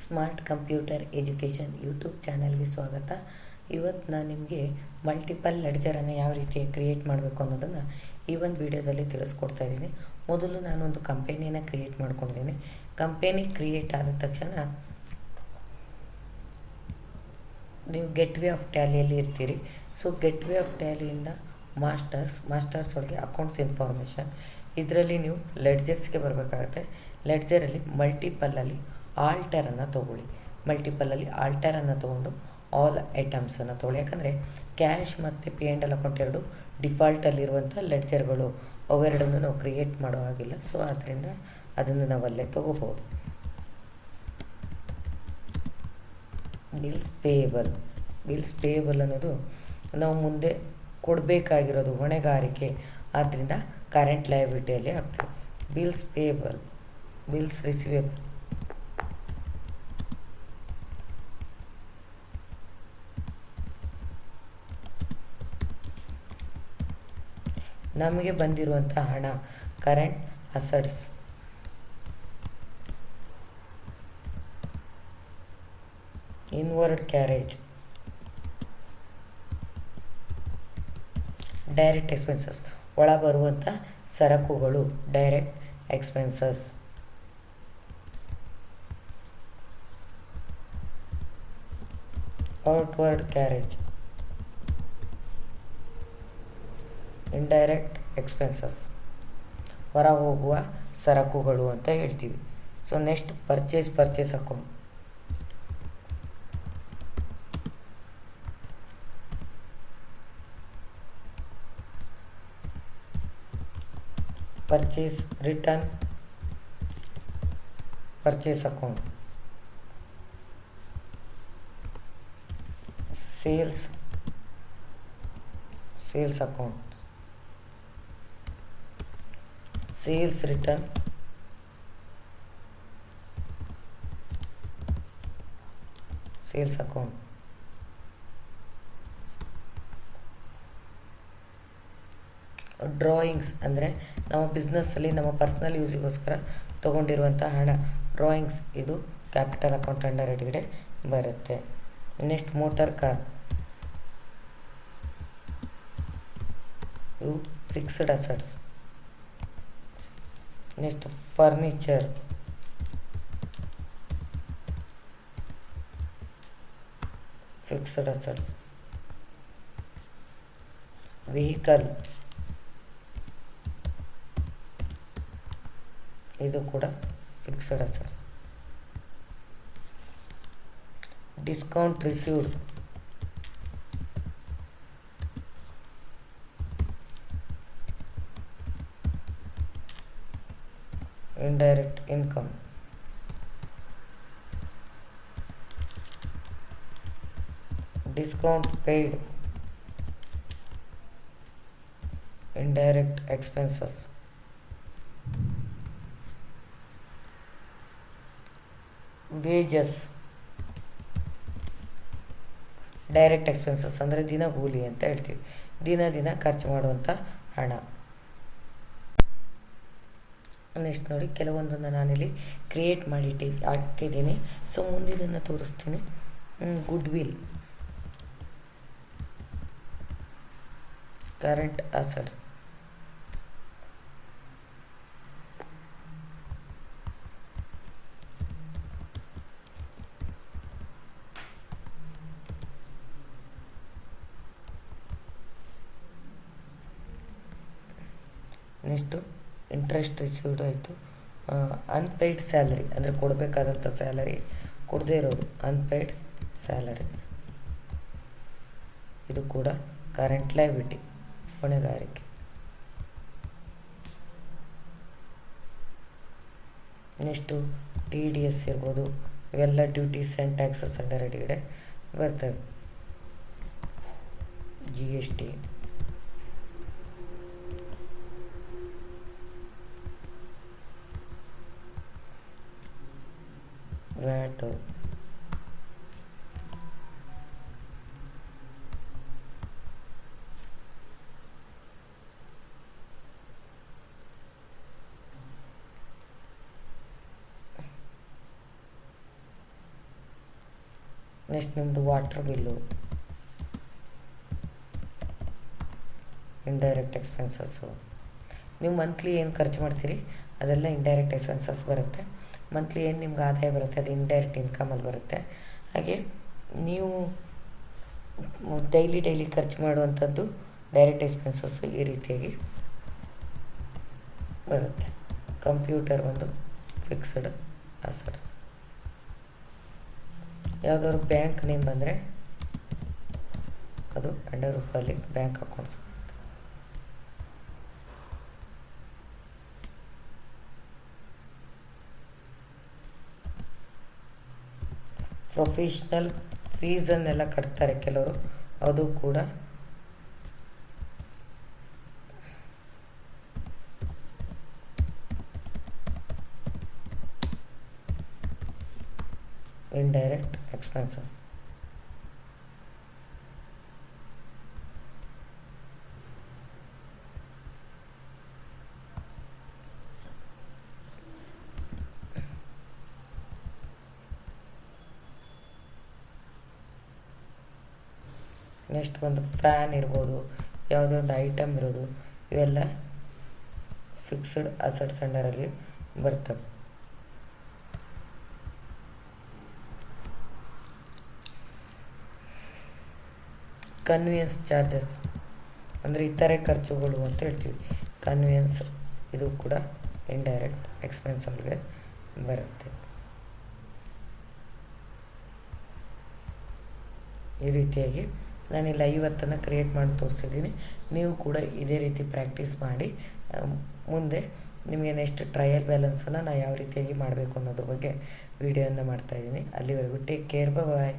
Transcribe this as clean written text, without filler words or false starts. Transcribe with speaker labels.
Speaker 1: Smart computer education YouTube ಚಾನಲ್ಗೆ ಸ್ವಾಗತ. ಇವತ್ತು ನಾನು ನಿಮಗೆ ಮಲ್ಟಿಪಲ್ ಲೆಡ್ಜರನ್ನು ಯಾವ ರೀತಿ ಕ್ರಿಯೇಟ್ ಮಾಡಬೇಕು ಅನ್ನೋದನ್ನು ಈ ಒಂದು ವಿಡಿಯೋದಲ್ಲಿ ತಿಳಿಸ್ಕೊಡ್ತಾ ಇದ್ದೀನಿ. ಮೊದಲು ನಾನೊಂದು ಕಂಪೆನಿಯನ್ನು ಕ್ರಿಯೇಟ್ ಮಾಡ್ಕೊಂಡಿದ್ದೀನಿ. ಕಂಪೆನಿ ಕ್ರಿಯೇಟ್ ಆದ ತಕ್ಷಣ ನೀವು ಗೆಟ್ವೇ ಆಫ್ ಟ್ಯಾಲಿಯಲ್ಲಿ ಇರ್ತೀರಿ. ಸೊ ಗೆಟ್ವೇ ಆಫ್ ಟ್ಯಾಲಿಯಿಂದ ಮಾಸ್ಟರ್ಸ್ ಒಳಗೆ ಅಕೌಂಟ್ಸ್ ಇನ್ಫಾರ್ಮೇಷನ್, ಇದರಲ್ಲಿ ನೀವು ಲೆಡ್ಜರ್ಸ್ಗೆ ಬರಬೇಕಾಗುತ್ತೆ. ಲೆಡ್ಜರಲ್ಲಿ ಮಲ್ಟಿಪಲ್ಲಲ್ಲಿ ಆಲ್ಟರನ್ನು ತೊಗೊಳ್ಳಿ. ಮಲ್ಟಿಪಲ್ಲಲ್ಲಿ ಆಲ್ಟರನ್ನು ತೊಗೊಂಡು ಆಲ್ ಐಟಮ್ಸನ್ನು ತೊಗೊಳ್ಳಿ. ಯಾಕಂದರೆ ಕ್ಯಾಶ್ ಮತ್ತು ಪಿ ಆ್ಯಂಡ್ ಎಲ್ ಅಕೌಂಟ್ ಎರಡು ಡಿಫಾಲ್ಟಲ್ಲಿರುವಂಥ ಲೆಡ್ಜರ್ಗಳು, ಅವೆರಡನ್ನು ನಾವು ಕ್ರಿಯೇಟ್ ಮಾಡೋ ಹಾಗಿಲ್ಲ. ಸೊ ಆದ್ದರಿಂದ ಅದನ್ನು ನಾವು ಅಲ್ಲೇ ತೊಗೋಬೋದು. ಬಿಲ್ಸ್ ಪೇಯಬಲ್ ಅನ್ನೋದು ನಾವು ಮುಂದೆ ಕೊಡಬೇಕಾಗಿರೋದು ಹೊಣೆಗಾರಿಕೆ, ಆದ್ದರಿಂದ ಕರೆಂಟ್ ಲಯಬಿಲಿಟಿಯಲ್ಲಿ ಆಗ್ತದೆ. Bills payable, bills receivable. ನಮಗೆ ಬಂದಿರುವಂಥ ಹಣ current assets. Inward carriage, direct expenses. ಒಳ ಬರುವಂಥ ಸರಕುಗಳು direct expenses. Outward carriage, indirect expenses. ಹೊರ ಹೋಗುವ ಸರಕುಗಳು ಅಂತ ಹೇಳ್ತೀವಿ. So next purchase account. Return purchase account. Sales account. Sales return sales account. Drawings ಅಂದರೆ ನಮ್ಮ ಬಿಸ್ನೆಸ್ಸಲ್ಲಿ ನಮ್ಮ ಪರ್ಸ್ನಲ್ ಯೂಸಿಗೋಸ್ಕರ ತೊಗೊಂಡಿರುವಂಥ ಹಣ ಡ್ರಾಯಿಂಗ್ಸ್, ಇದು ಕ್ಯಾಪಿಟಲ್ ಅಕೌಂಟ್ ಅಂಡರ್ ಹೆಡ್ಗಡೆ ಬರುತ್ತೆ. ನೆಕ್ಸ್ಟ್ ಮೋಟಾರ್ ಕಾರ್, ಇವು fixed assets. Next furniture, fixed assets. Vehicle, ಇದು ಕೂಡ fixed assets. Discount received, indirect income. Discount paid, indirect expenses. Wages, direct expenses ಅಂದರೆ ದಿನಗೂಲಿ ಅಂತ ಹೇಳ್ತೀವಿ. ದಿನ ಖರ್ಚು ಮಾಡುವಂಥ ಹಣ. ನೆಕ್ಸ್ಟ್ ನೋಡಿ, ಕೆಲವೊಂದನ್ನು ನಾನಿಲ್ಲಿ ಕ್ರಿಯೇಟ್ ಮಾಡಿ ಹಾಕಿದ್ದೀನಿ. ಸೊ ಮುಂದಿನನ್ನು ತೋರಿಸ್ತೀನಿ. Good will, current assets. Next interest received ಆಯಿತು. ಅನ್ಪೇಯ್ಡ್ ಸ್ಯಾಲರಿ ಅಂದರೆ ಕೊಡಬೇಕಾದಂಥ ಸ್ಯಾಲರಿ ಕೊಡದೇ ಇರೋದು ಅನ್ಪೇಯ್ಡ್ ಸ್ಯಾಲರಿ, ಇದು ಕೂಡ ಕರೆಂಟ್ ಲಯಬಿಲಿಟಿ, ಹೊಣೆಗಾರಿಕೆ. ನೆಕ್ಸ್ಟು TDS ಇರ್ಬೋದು, ಇವೆಲ್ಲ ಡ್ಯೂಟೀಸ್ ಆ್ಯಂಡ್ ಟ್ಯಾಕ್ಸಸ್ ಅಂಡರ್ ಹೆಡ್ಗಡೆ ಬರ್ತವೆ. GST, VAT, ನೆಕ್ಸ್ಟ್ ನಿಮ್ಮದು ವಾಟರ್ ಬಿಲ್ಲು, ಇಂಡೈರೆಕ್ಟ್ ಎಕ್ಸ್ಪೆನ್ಸಸ್ಸು. ನೀವು ಮಂತ್ಲಿ ಏನು ಖರ್ಚು ಮಾಡ್ತೀರಿ ಅದೆಲ್ಲ ಇಂಡೈರೆಕ್ಟ್ ಎಕ್ಸ್ಪೆನ್ಸಸ್ ಬರುತ್ತೆ. ಮಂತ್ಲಿ ಏನು ನಿಮ್ಗೆ ಆದಾಯ ಬರುತ್ತೆ ಅದು ಇಂಡೈರೆಕ್ಟ್ ಇನ್ಕಮಲ್ಲಿ ಬರುತ್ತೆ. ಹಾಗೆ ನೀವು ಡೈಲಿ ಖರ್ಚು ಮಾಡುವಂಥದ್ದು ಡೈರೆಕ್ಟ್ ಎಕ್ಸ್ಪೆನ್ಸಸ್ಸು ಈ ರೀತಿಯಾಗಿ ಬರುತ್ತೆ. ಕಂಪ್ಯೂಟರ್ ಒಂದು ಫಿಕ್ಸ್ಡ್ ಅಸೆಟ್ಸ್. ಯಾವುದಾದ್ರು ಬ್ಯಾಂಕ್ ನೇಮ್ ಬಂದರೆ ಅದು ಅಂಡರ್ ರೂಪಲ್ಲಿ ಬ್ಯಾಂಕ್ ಅಕೌಂಟ್ಸ್ ಬರುತ್ತೆ. ಪ್ರೊಫೆಷ್ನಲ್ ಫೀಸನ್ನೆಲ್ಲ ಕಟ್ತಾರೆ ಕೆಲವರು, ಅದು ಕೂಡ ಇಂಡೈರೆಕ್ಟ್ ಎಕ್ಸ್ಪೆನ್ಸಸ್. ನೆಕ್ಸ್ಟ್ ಒಂದು ಫ್ಯಾನ್ ಇರ್ಬೋದು, ಯಾವುದೋ ಒಂದು ಐಟಮ್ ಇರೋದು, ಇವೆಲ್ಲ ಫಿಕ್ಸ್ಡ್ ಅಸೆಟ್ಸ್ ಅಂಡರಲ್ಲಿ ಬರ್ತವೆ. ಕನ್ವಿಯನ್ಸ್ ಚಾರ್ಜಸ್ ಅಂದರೆ ಇತರೆ ಖರ್ಚುಗಳು ಅಂತ ಹೇಳ್ತೀವಿ. ಕನ್ವಿಯನ್ಸ್ ಇದು ಕೂಡ ಇಂಡೈರೆಕ್ಟ್ ಎಕ್ಸ್ಪೆನ್ಸ್ ಒಳಗೆ ಬರುತ್ತೆ. ಈ ರೀತಿಯಾಗಿ ನಾನಿಲ್ಲಿ 50 ಕ್ರಿಯೇಟ್ ಮಾಡಿ ತೋರಿಸಿದ್ದೀನಿ. ನೀವು ಕೂಡ ಇದೇ ರೀತಿ ಪ್ರಾಕ್ಟೀಸ್ ಮಾಡಿ ಮುಂದೆ ನಿಮಗೆ ನೆಕ್ಸ್ಟ್ ಟ್ರಯಲ್ ಬ್ಯಾಲೆನ್ಸನ್ನು ನಾನು ಯಾವ ರೀತಿಯಾಗಿ ಮಾಡಬೇಕು ಅನ್ನೋದ್ರ ಬಗ್ಗೆ ವಿಡಿಯೋನ ಮಾಡ್ತಾಯಿದ್ದೀನಿ. ಅಲ್ಲಿವರೆಗೂ ಟೇಕ್ ಕೇರ್, ಬಾಯ್.